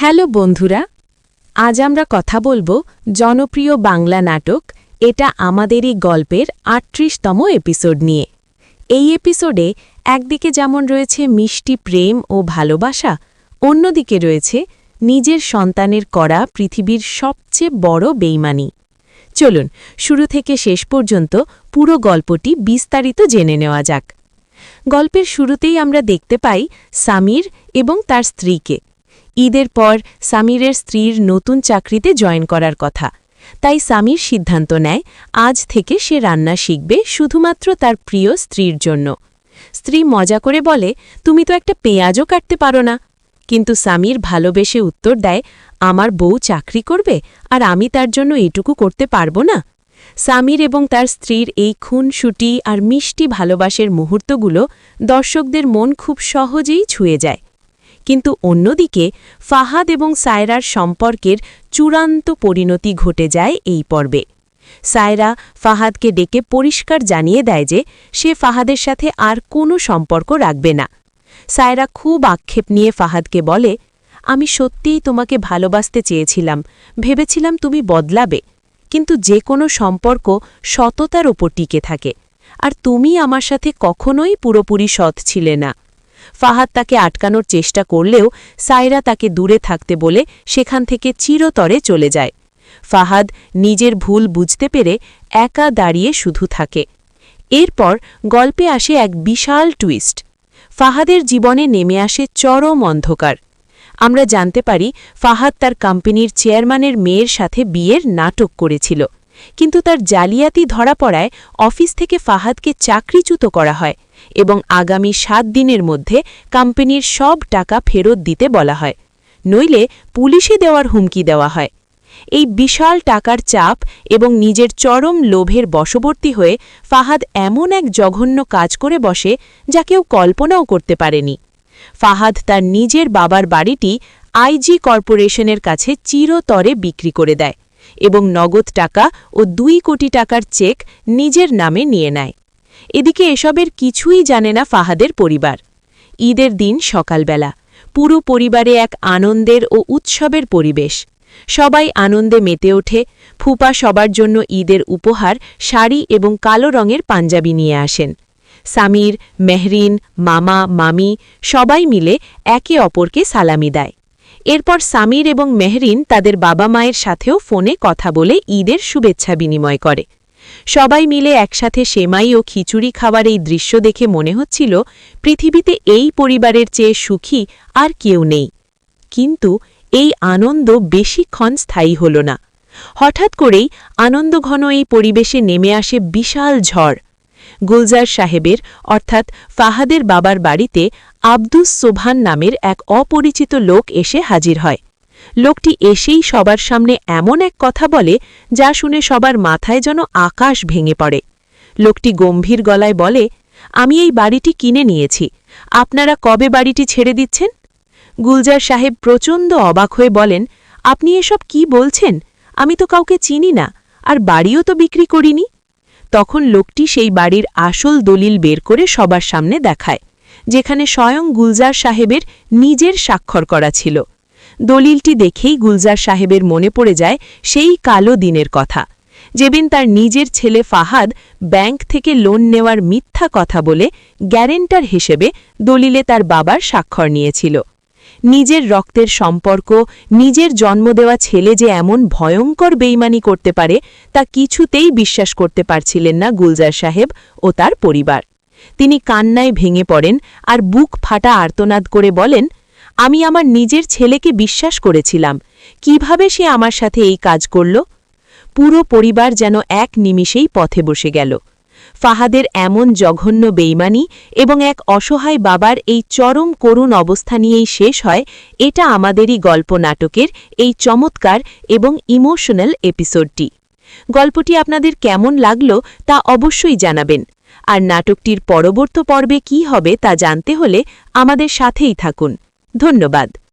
Hello বন্ধুরা, আজ আমরা কথা বলবো জনপ্রিয় বাংলা নাটক এটা আমাদেরই গল্পের ৩৮তম এপিসোড নিয়ে। এই এপিসোডে একদিকে যেমন রয়েছে মিষ্টি প্রেম ও ভালোবাসা, অন্যদিকে রয়েছে নিজের সন্তানের করা পৃথিবীর সবচেয়ে বড় বেইমানি। চলুন শুরু থেকে শেষ পর্যন্ত পুরো গল্পটি বিস্তারিত জেনে নেওয়া যাক। গল্পের শুরুতেই আমরা দেখতে পাই সামির এবং তার স্ত্রীকে। ঈদের পর সামিরের স্ত্রীর নতুন চাকরিতে জয়েন করার কথা, তাই সামির সিদ্ধান্ত নেয় আজ থেকে সে রান্না শিখবে শুধুমাত্র তার প্রিয় স্ত্রীর জন্য। স্ত্রী মজা করে বলে, তুমি তো একটা পেঁয়াজও কাটতে পারো না। কিন্তু সামির ভালোবেসে উত্তর দেয়, আমার বউ চাকরি করবে আর আমি তার জন্য এটুকু করতে পারবো না। সামির এবং তার স্ত্রীর এই খুনসুটি আর মিষ্টি ভালোবাসার মুহূর্তগুলো দর্শকদের মন খুব সহজেই ছুঁয়ে যায়। কিন্তু অন্যদিকে ফাহাদ এবং সায়রার সম্পর্কের চূড়ান্ত পরিণতি ঘটে যায় এই পর্বে। সায়রা ফাহাদকে ডেকে পরিষ্কার জানিয়ে দেয় যে সে ফাহাদের সাথে আর কোনো সম্পর্ক রাখবে না। সায়রা খুব আক্ষেপ নিয়ে ফাহাদকে বলে, আমি সত্যিই তোমাকে ভালোবাসতে চেয়েছিলাম, ভেবেছিলাম তুমি বদলাবে, কিন্তু যে কোনো সম্পর্ক সততার ওপর টিকে থাকে, আর তুমি আমার সাথে কখনোই পুরোপুরি সৎ ছিলে না। ফাহাদ তাকে আটকানোর চেষ্টা করলেও সায়রা তাকে দূরে থাকতে বলে সেখান থেকে চিরতরে চলে যায়। ফাহাদ নিজের ভুল বুঝতে পেরে একা দাঁড়িয়ে শুধু থাকে। এরপর গল্পে আসে এক বিশাল টুইস্ট। ফাহাদের জীবনে নেমে আসে চরম অন্ধকার। আমরা জানতে পারি ফাহাদ তার কোম্পানির চেয়ারম্যানের মেয়ের সাথে বিয়ের নাটক করেছিল, কিন্তু তার জালিয়াতি ধরা পড়ায় অফিস থেকে ফাহাদকে চাকরিচ্যুত করা হয় এবং আগামী ৭ দিনের মধ্যে কোম্পানির সব টাকা ফেরত দিতে বলা হয়, নইলে পুলিশে দেওয়ার হুমকি দেওয়া হয়। এই বিশাল টাকার চাপ এবং নিজের চরম লোভের বশবর্তী হয়ে ফাহাদ এমন এক জঘন্য কাজ করে বসে যা কেউ কল্পনাও করতে পারেনি। ফাহাদ তার নিজের বাবার বাড়িটি আইজি কর্পোরেশনের কাছে চিরতরে বিক্রি করে দেয় এবং নগদ টাকা ও ২ কোটি টাকার চেক নিজের নামে নিয়ে নেয়। এদিকে এসবের কিছুই জানে না ফাহাদের পরিবার। ঈদের দিন সকালবেলা পুরো পরিবারে এক আনন্দের ও উৎসবের পরিবেশ। সবাই আনন্দে মেতে ওঠে। ফুপা সবার জন্য ঈদের উপহার শাড়ি এবং কালো রঙের পাঞ্জাবি নিয়ে আসেন। সামির, মেহরিন, মামা, মামি সবাই মিলে একে অপরকে সালামি দেয়। এরপর সামির এবং মেহরিন তাদের বাবা মায়ের সাথেও ফোনে কথা বলে ঈদের শুভেচ্ছা বিনিময় করে। সবাই মিলে একসাথে সেমাই ও খিচুড়ি খাওয়ার এই দৃশ্য দেখে মনে হচ্ছিল পৃথিবীতে এই পরিবারের চেয়ে সুখী আর কেউ নেই। কিন্তু এই আনন্দ বেশিক্ষণ স্থায়ী হল না। হঠাৎ করেই আনন্দঘন এই পরিবেশে নেমে আসে বিশাল ঝড়। গুলজার সাহেবের অর্থাৎ ফাহাদের বাবার বাড়িতে আব্দুস সোবহান নামের এক অপরিচিত লোক এসে হাজির হয়। লোকটি এসেই সবার সামনে এমন এক কথা বলে যা শুনে সবার মাথায় যেন আকাশ ভেঙে পড়ে। লোকটি গম্ভীর গলায় বলে, আমি এই বাড়িটি কিনে নিয়েছি, আপনারা কবে বাড়িটি ছেড়ে দিচ্ছেন? গুলজার সাহেব প্রচণ্ড অবাক হয়ে বলেন, আপনি এসব কি বলছেন? আমি তো কাউকে চিনি না, আর বাড়িও তো বিক্রি করিনি। তখন লোকটি সেই বাড়ির আসল দলিল বের করে সবার সামনে দেখায়, যেখানে স্বয়ং গুলজার সাহেবের নিজের স্বাক্ষর করা ছিল। দলিলটি দেখেই গুলজার সাহেবের মনে পড়ে যায় সেই কালো দিনের কথা, যেদিন তার নিজের ছেলে ফাহাদ ব্যাংক থেকে লোন নেওয়ার মিথ্যা কথা বলে গ্যারেন্টার হিসেবে দলিলে তার বাবার স্বাক্ষর নিয়েছিল। নিজের রক্তের সম্পর্ক, নিজের জন্ম দেওয়া ছেলে যে এমন ভয়ঙ্কর বেইমানি করতে পারে তা কিছুতেই বিশ্বাস করতে পারছিলেন না গুলজার সাহেব ও তার পরিবার। তিনি কান্নায় ভেঙে পড়েন আর বুক ফাটা আর্তনাদ করে বলেন, আমি আমার নিজের ছেলেকে বিশ্বাস করেছিলাম, কিভাবে সে আমার সাথে এই কাজ করল? পুরো পরিবার যেন এক নিমিষেই পথে বসে গেল। ফাহাদের এমন জঘন্য বেইমানি এবং এক অসহায় বাবার এই চরম করুণ অবস্থা নিয়েই শেষ হয় এটা আমাদেরই গল্প নাটকের এই চমৎকার এবং ইমোশনাল এপিসোডটি। গল্পটি আপনাদের কেমন লাগলো তা অবশ্যই জানাবেন, আর নাটকটির পরবর্তী পর্বে কী হবে তা জানতে হলে আমাদের সাথেই থাকুন। ধন্যবাদ।